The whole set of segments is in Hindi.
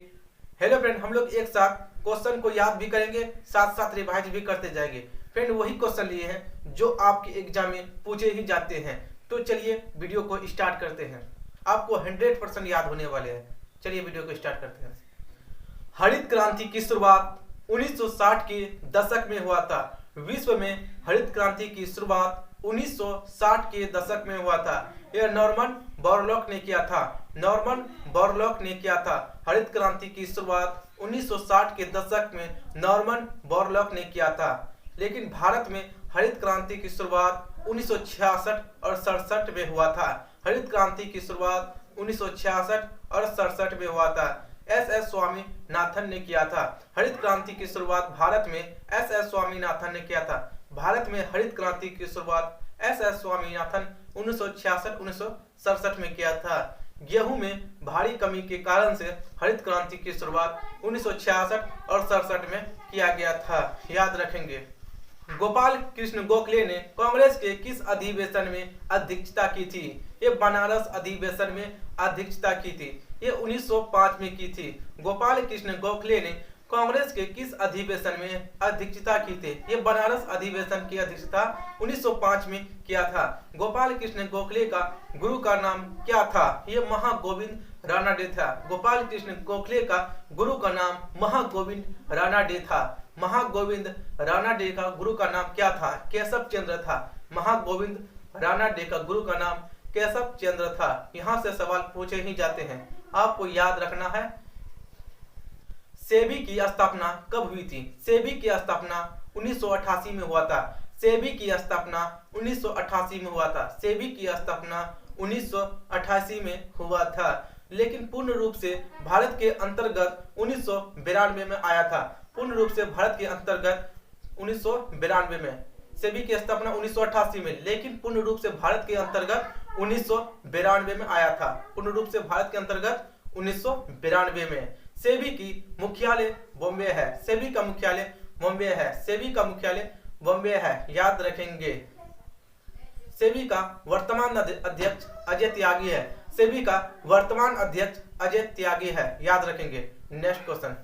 हेलो फ्रेंड, हम लोग एक साथ क्वेश्चन को याद भी करेंगे, साथ साथ रिवाइज भी करते जाएंगे। फ्रेंड वही क्वेश्चन लिए हैं जो आपके एग्जाम में पूछे ही जाते हैं। तो चलिए वीडियो को स्टार्ट करते हैं। आपको 100% याद होने वाले हैं। चलिए वीडियो को स्टार्ट करते हैं। हरित क्रांति की शुरुआत 1960 के दशक में हुआ था। विश्व में हरित क्रांति की शुरुआत 1960 के दशक में हुआ था। यह नॉर्मन बोरलॉग ने किया था। नॉर्मन बोरलॉग ने किया था। हरित क्रांति की शुरुआत 1960 के दशक में नॉर्मन बोरलॉग ने किया था। लेकिन भारत में हरित क्रांति की शुरुआत 1966 और 67 में हुआ था। हरित क्रांति की शुरुआत 1966 और 67 में हुआ था। एस स्वामीनाथन ने किया था। हरित क्रांति की शुरुआत भारत में एस स्वामीनाथन ने किया था। भारत में हरित क्रांति की शुरुआत एस स्वामीनाथन 1966-1967 में किया था। गेहूं में भारी कमी के कारण से हरित क्रांति की शुरुआत 1966 और 67 में किया गया था। याद रखेंगे। गोपाल कृष्ण गोखले ने कांग्रेस के किस अधिवेशन में अध्यक्षता की थी? ये बनारस अधिवेशन में अध्यक्षता की थी। ये 1905 में की थी। गोपाल कृष्ण गोखले ने कांग्रेस के किस अधिवेशन में अध्यक्षता की थी? ये बनारस अधिवेशन की अध्यक्षता 1905 में किया था। गोपाल कृष्ण गोखले का गुरु का नाम क्या था? ये महागोविंद रानाडे था। गोपाल कृष्ण गोखले का गुरु का नाम महागोविंद रानाडे था। महागोविंद रानाडे का गुरु का नाम क्या था? केशव चंद्र था। महागोविंद रानाडे का गुरु का नाम केशव चंद्र था। यहाँ से सवाल पूछे ही जाते हैं, आपको याद रखना है। सेबी की स्थापना कब हुई थी? सेबी की स्थापना 1988 में हुआ था। सेबी की स्थापना 1988 में हुआ था। सेबी की स्थापना 1988 में हुआ था। लेकिन पूर्ण रूप से भारत के अंतर्गत 1992 में आया था। पूर्ण रूप से भारत के अंतर्गत 1992 में। सेबी की स्थापना 1988 में, लेकिन पूर्ण रूप से भारत के अंतर्गत 1992 में आया था। पूर्ण रूप से भारत के अंतर्गत 1992 में। सेबी की मुख्यालय बॉम्बे है। सेबी का मुख्यालय बॉम्बे है। सेबी का मुख्यालय बॉम्बे है। याद रखेंगे। सेबी का वर्तमान अध्यक्ष अजय त्यागी है। सेबी का वर्तमान अध्यक्ष अजय त्यागी है। याद रखेंगे। Next question.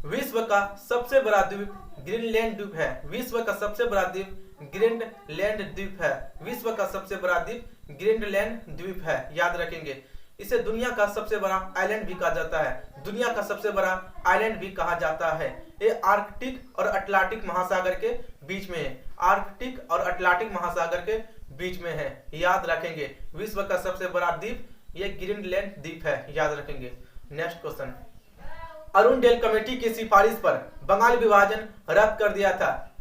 विश्व का सबसे बड़ा द्वीप ग्रीनलैंड द्वीप है। विश्व का सबसे बड़ा द्वीप ग्रीनलैंड द्वीप है। विश्व का सबसे बड़ा द्वीप ग्रीनलैंड द्वीप है। याद रखेंगे। इसे दुनिया का सबसे बड़ा आइलैंड भी कहा जाता है। दुनिया का सबसे बड़ा आइलैंड भी कहा जाता है। ये आर्कटिक और अटलांटिक महासागर के बीच में है। आर्कटिक और अटलांटिक महासागर के बीच में है। याद रखेंगे। विश्व का सबसे बड़ा द्वीप ये ग्रीनलैंड द्वीप है। याद रखेंगे। Next question. अरुणडेल कमेटी की सिफारिश पर बंगाल विभाजन रद्द कर दिया था।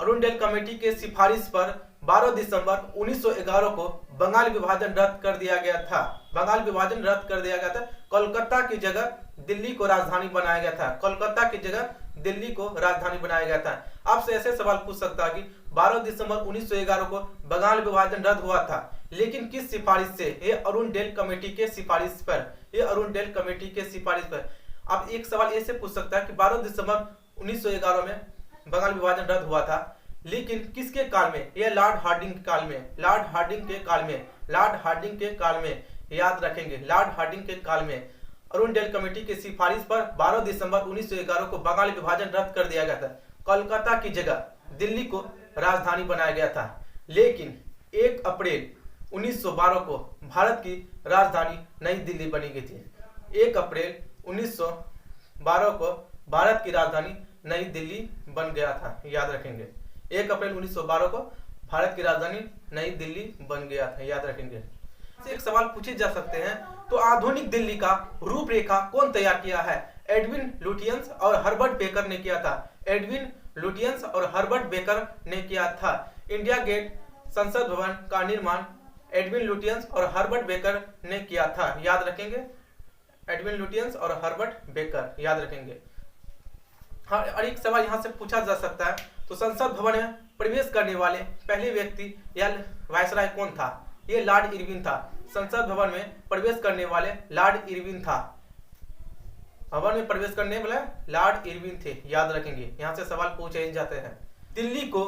अरुणडेल कमेटी के सिफारिश पर 12 दिसंबर 1911 को बंगाल विभाजन रद्द कर दिया गया था। बंगाल विभाजन रद्द कर दिया गया था। कोलकाता की जगह दिल्ली को राजधानी बनाया गया था। कोलकाता की जगह दिल्ली को राजधानी बनाया गया था। आपसे ऐसे सवाल पूछ सकता है कि 12 दिसंबर 1911 को बंगाल विभाजन रद्द हुआ था, लेकिन किस सिफारिश से? ये अरुणडेल कमेटी के सिफारिश पर। ये अरुणडेल कमेटी के सिफारिश पर। अब एक सवाल ऐसे पूछ सकता है कि 12 दिसंबर 1911 में बंगाल विभाजन रद्द हुआ था, लेकिन किसके काल में? यह लॉर्ड हार्डिंग के काल में। लॉर्ड हार्डिंग के काल में। लॉर्ड हार्डिंग के काल में। याद रखेंगे। लॉर्ड हार्डिंग के काल में अरुणडेल कमेटी की सिफारिश पर 12 दिसंबर 1911 को बंगाल विभाजन रद्द कर दिया गया था। कोलकाता की जगह दिल्ली को राजधानी बनाया गया था। लेकिन 1 अप्रैल 1912 को भारत की राजधानी नई दिल्ली बनी गई थी। 1 अप्रैल 1912 को भारत की राजधानी नई दिल्ली बन गया था। याद रखेंगे। 1 अप्रैल 1912 को भारत की राजधानी नई दिल्ली बन गया था। याद रखेंगे। एक सवाल पूछे जा सकते हैं, तो आधुनिक दिल्ली का रूपरेखा कौन तैयार किया है? एडविन लुटियंस और हर्बर्ट बेकर ने किया था। एडविन लुटियंस और हर्बर्ट बेकर ने किया था। इंडिया गेट संसद भवन का निर्माण एडविन लुटियंस और हर्बर्ट बेकर ने किया था। याद रखेंगे। एडविन लुटियंस और हर्बर्ट बेकर। याद रखेंगे। हाँ, और एक सवाल यहाँ से पूछा जा सकता है, तो संसद भवन में प्रवेश करने वाले पहले व्यक्ति या वायसराय कौन था? ये लॉर्ड इरविन था। संसद भवन में प्रवेश करने वाले लॉर्ड इरविन था। भवन में प्रवेश करने वाले लॉर्ड इरविन थे। याद रखेंगे। यहाँ से सवाल पूछे जाते हैं। दिल्ली को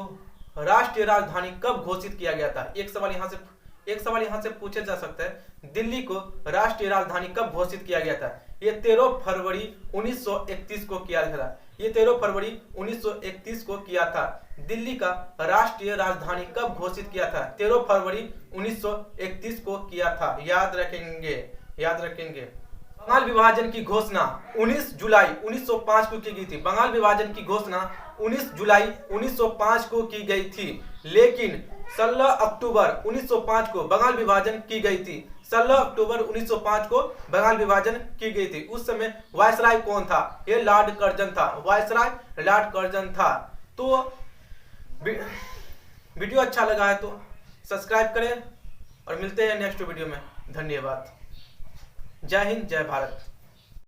राष्ट्रीय राजधानी कब घोषित किया गया था? एक सवाल यहाँ से पूछा जा सकता है, दिल्ली को राष्ट्रीय राजधानी कब घोषित किया गया था? ये 13 फरवरी 1931 को किया था। ये 13 फरवरी 1931 को किया था। दिल्ली का राष्ट्रीय राजधानी कब घोषित किया था? 13 फरवरी 1931 को किया था। याद रखेंगे, याद रखेंगे। बंगाल विभाजन की घोषणा 19 जुलाई 1905 को की गई थी। बंगाल विभाजन की घोषणा 19 जुलाई 1905 को की गई थी, लेकिन 16 अक्टूबर 1905 को बंगाल विभाजन की गई थी। 16 अक्टूबर 1905 को बंगाल विभाजन की गई थी। उस समय वायसराय कौन था? ये लॉर्ड कर्जन था। वायसराय लॉर्ड कर्जन था। तो वीडियो अच्छा लगा है तो सब्सक्राइब करें और मिलते हैं नेक्स्ट वीडियो में। धन्यवाद। जय हिंद, जय भारत।